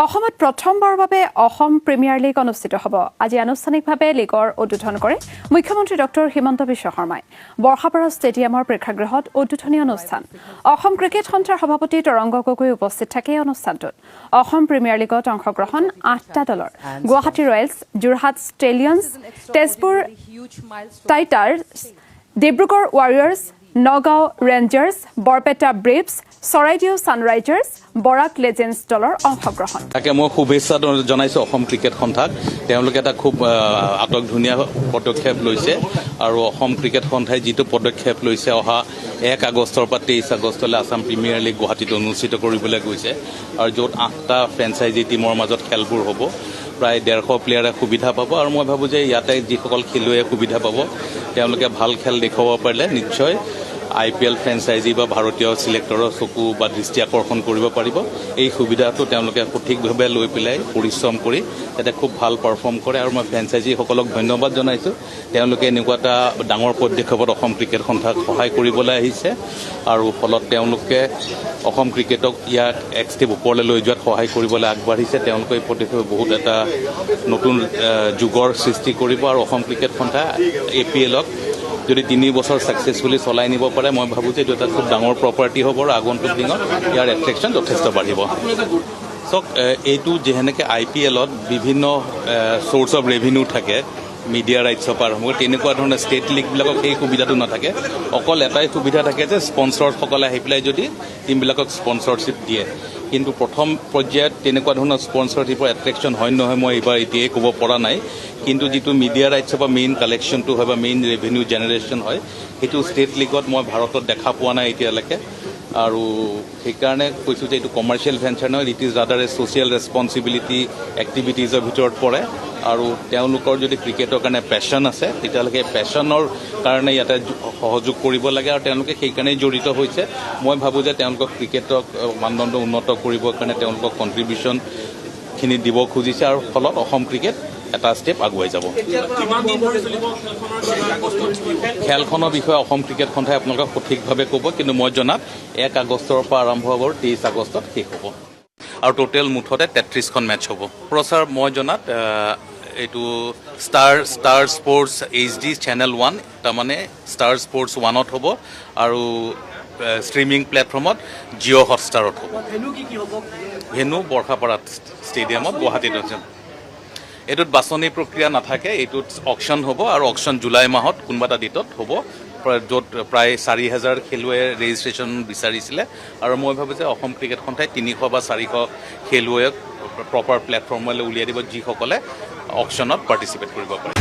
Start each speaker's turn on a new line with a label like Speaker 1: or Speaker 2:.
Speaker 1: অসমত প্ৰথমবাৰৰ বাবে অসম প্ৰিমিয়াৰ লীগ অনুষ্ঠিত হ'ব। আজি আনুষ্ঠানিকভাৱে লীগৰ উদ্বোধন কৰে মুখ্যমন্ত্ৰী ডক্টৰ হিমন্ত বিশ্ব শৰ্মাই। বৰ্ষাপাৰা ষ্টেডিয়ামৰ প্ৰেক্ষাগৃহত উদ্বোধনী অনুষ্ঠান। অসম ক্ৰিকেট সন্থাৰ সভাপতি তৰংগ গগৈ উপস্থিত থাকে এই অনুষ্ঠানটোত। অসম প্ৰিমিয়াৰ লীগত অংশগ্ৰহণ 8টা দলৰ। Guwahati royals, Jorhat stallions, Tezpur titans, Dibrugarh warriors, Nagaon rangers, Barpeta braves, Charaideo sunrisers, Barak legends দলৰ অংশগ্ৰহণ।
Speaker 2: তাকে মই শুভেচ্ছা জনাইছোঁ অসম ক্ৰিকেট সন্থাক। তেওঁলোকে এটা খুব আটকধুনীয়া পদক্ষেপ লৈছে আৰু অসম ক্ৰিকেট সন্থাই যিটো পদক্ষেপ লৈছে অহা 1 আগষ্টৰ পৰা 23 আগষ্টলৈ আছাম প্ৰিমিয়াৰ লীগ গুৱাহাটীত অনুষ্ঠিত কৰিবলৈ গৈছে আৰু য'ত 8টা ফ্ৰেঞ্চাইজি টীমৰ মাজত খেলবোৰ হ'ব। প্ৰায় 150 প্লেয়াৰে সুবিধা পাব আৰু মই ভাবোঁ যে ইয়াতে যিসকল খেলুৱৈয়ে সুবিধা পাব তেওঁলোকে ভাল খেল দেখুৱাব পাৰিলে নিশ্চয় IPL ফ্ৰেঞ্চাইজি বা ভাৰতীয় চিলেক্টৰৰ চকু বা দৃষ্টি আকৰ্ষণ কৰিব পাৰিব। এই সুবিধাটো তেওঁলোকে সঠিকভাৱে লৈ পেলাই পৰিশ্ৰম কৰি যাতে খুব ভাল পাৰফৰ্ম কৰে আৰু মই ফ্ৰেঞ্চাইজিসকলক ধন্যবাদ জনাইছোঁ। তেওঁলোকে এনেকুৱা এটা ডাঙৰ পদক্ষেপত অসম ক্ৰিকেট সন্থাক সহায় কৰিবলৈ আহিছে আৰু ফলত তেওঁলোকে অসম ক্ৰিকেটক ইয়াক এক ষ্টেপ ওপৰলৈ লৈ যোৱাত সহায় কৰিবলৈ আগবাঢ়িছে। তেওঁলোকে এই পদক্ষেপে বহুত এটা নতুন যুগৰ সৃষ্টি কৰিব আৰু অসম ক্ৰিকেট সন্থা APLক যদি 3 বছৰ ছাকচেছফুলি চলাই নিব পাৰে মই ভাবোঁ যে এইটো এটা খুব ডাঙৰ প্ৰপাৰ্টি হ'ব আৰু আগন্তুক দিনত ইয়াৰ এট্ৰেকশ্যন যথেষ্ট বাঢ়িব। চাওক এইটো যেনেকৈ IPLত বিভিন্ন চ'ৰ্চ অফ ৰেভিনিউ থাকে মিডিয়া ৰাইটছৰ পৰা আৰম্ভ কৰি তেনেকুৱা ধৰণৰ ষ্টেট লীগবিলাকক সেই সুবিধাটো নাথাকে। অকল এটাই সুবিধা থাকে যে স্পনচৰসকলে আহি পেলাই যদি টীমবিলাকক স্পনচৰশ্বিপ দিয়ে। কিন্তু প্ৰথম পৰ্যায়ত তেনেকুৱা ধৰণৰ স্পনচৰশ্বিপৰ এট্ৰেকশ্যন হয় নহয় মই এইবাৰ এতিয়াই ক'ব পৰা নাই। কিন্তু যিটো মিডিয়া ৰাইটছৰ পৰা মেইন কালেকশ্যনটো হয় বা মেইন ৰেভিনিউ জেনেৰেশ্যন হয় সেইটো ষ্টেট লীগত মই ভাৰতত দেখা পোৱা নাই এতিয়ালৈকে। আৰু সেইকাৰণে কৈছোঁ যে এইটো কমাৰ্চিয়েল ভেঞ্চাৰ নহয়, it is rather a social responsibility এক্টিভিটিজৰ ভিতৰত পৰে আৰু তেওঁলোকৰ যদি ক্ৰিকেটৰ কাৰণে পেশ্যন আছে তেতিয়াহ'লে সেই পেশ্যনৰ কাৰণে ইয়াতে সহযোগ কৰিব লাগে আৰু তেওঁলোকে সেইকাৰণেই জড়িত হৈছে। মই ভাবোঁ যে তেওঁলোকক ক্ৰিকেটক মানদণ্ড উন্নত কৰিবৰ কাৰণে তেওঁলোকক কণ্ট্ৰিবিউশ্যনখিনি দিব খুজিছে আৰু ফলত অসম ক্ৰিকেট এটা ষ্টেপ আগুৱাই যাব। খেলখনৰ বিষয়ে অসম ক্ৰিকেট সন্থাই আপোনালোকক সঠিকভাৱে ক'ব, কিন্তু মই জনাত 1 আগষ্টৰ পৰা আৰম্ভ হ'ব, 23 আগষ্টত শেষ হ'ব আৰু টোটেল মুঠতে 33খন মেটচ হ'ব। প্ৰচাৰ মই জনাত এইটো ষ্টাৰ স্পৰ্টছ HD চেনেল 1 তাৰমানে ষ্টাৰ স্পৰ্টছ 1ত হ'ব আৰু ষ্ট্ৰিমিং প্লেটফৰ্মত জিঅ' হটষ্টাৰত হ'ব। ভেনু বৰ্ষাপাৰা ষ্টেডিয়ামত গুৱাহাটীত আছে। এইটোত বাছনি প্ৰক্ৰিয়া নাথাকে, এইটোত অকশ্যন হ'ব আৰু অকশ্যন জুলাই মাহত কোনোবা এটা ডেটত হ'ব য'ত প্ৰায় 4000 খেলুৱৈয়ে ৰেজিষ্ট্ৰেশ্যন বিচাৰিছিলে আৰু মই ভাবোঁ যে অসম ক্ৰিকেট সন্থাই 300 বা 400 খেলুৱৈক প্ৰপাৰ প্লেটফৰ্মলৈ উলিয়াই দিব যিসকলে অকশ্যনত পাৰ্টিচিপেট কৰিব পাৰে।